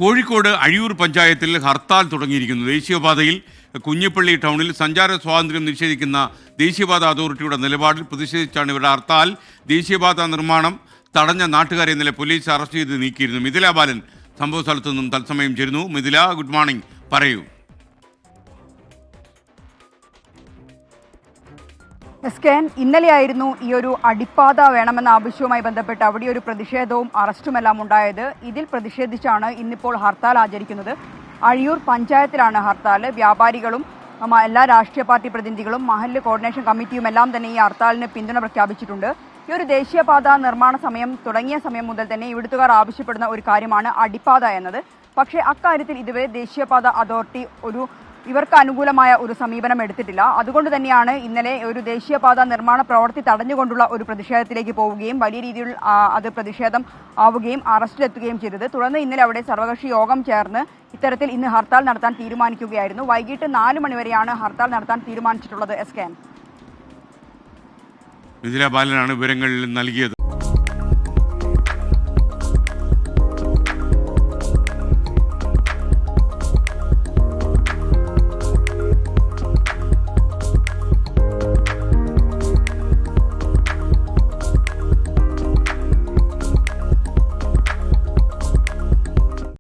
കോഴിക്കോട് അഴിയൂർ പഞ്ചായത്തിൽ ഹർത്താൽ തുടങ്ങിയിരിക്കുന്നു. ദേശീയപാതയിൽ കുഞ്ഞിപ്പള്ളി ടൗണിൽ സഞ്ചാര സ്വാതന്ത്ര്യം നിഷേധിക്കുന്ന ദേശീയപാത അതോറിറ്റിയുടെ നിലപാടിൽ പ്രതിഷേധിച്ചാണ് ഇവരുടെ ഹർത്താൽ. ദേശീയപാത നിർമ്മാണം തടഞ്ഞ നാട്ടുകാരെ ഇന്നലെ പോലീസ് അറസ്റ്റ് ചെയ്ത് നീക്കിയിരുന്നു. മിഥില ബാലൻ സംഭവ സ്ഥലത്തു നിന്നും തത്സമയം ചേരുന്നു. മിഥില, ഗുഡ് മോർണിംഗ്, പറയൂ. ഇന്നലെയായിരുന്നു ഈ ഒരു അടിപ്പാത വേണമെന്ന ആവശ്യവുമായി ബന്ധപ്പെട്ട് അവിടെ ഒരു പ്രതിഷേധവും അറസ്റ്റുമെല്ലാം ഉണ്ടായത്. ഇതിൽ പ്രതിഷേധിച്ചാണ് ഇന്നിപ്പോൾ ഹർത്താൽ ആചരിക്കുന്നത്. അഴിയൂർ പഞ്ചായത്തിലാണ് ഹർത്താൽ. വ്യാപാരികളും എല്ലാ രാഷ്ട്രീയ പാർട്ടി പ്രതിനിധികളും മഹല്ല് കോർഡിനേഷൻ കമ്മിറ്റിയും എല്ലാം തന്നെ ഈ ഹർത്താലിന് പിന്തുണ പ്രഖ്യാപിച്ചിട്ടുണ്ട്. ഈ ഒരു ദേശീയപാത നിർമ്മാണ തുടങ്ങിയ സമയം മുതൽ തന്നെ ഇവിടുത്തുകാർ ആവശ്യപ്പെടുന്ന ഒരു കാര്യമാണ് അടിപ്പാത എന്നത്. പക്ഷേ അക്കാര്യത്തിൽ ഇതുവരെ ദേശീയപാത അതോറിറ്റി ഇവർക്ക് അനുകൂലമായ ഒരു സമീപനം എടുത്തിട്ടില്ല. അതുകൊണ്ട് തന്നെയാണ് ഇന്നലെ ഒരു ദേശീയപാത നിർമ്മാണ പ്രവൃത്തി തടഞ്ഞുകൊണ്ടുള്ള ഒരു പ്രതിഷേധത്തിലേക്ക് പോവുകയും വലിയ രീതിയിൽ അത് പ്രതിഷേധം ആവുകയും അറസ്റ്റിലെത്തുകയും ചെയ്തത്. തുടർന്ന് ഇന്നലെ അവിടെ സർവകക്ഷി യോഗം ചേർന്ന് ഇത്തരത്തിൽ ഇന്ന് ഹർത്താൽ നടത്താൻ തീരുമാനിക്കുകയായിരുന്നു. വൈകിട്ട് 4 മണിവരെയാണ് ഹർത്താൽ നടത്താൻ തീരുമാനിച്ചിട്ടുള്ളത്. മിഥില ബാലനാണ് വിവരങ്ങൾ നൽകിയത്.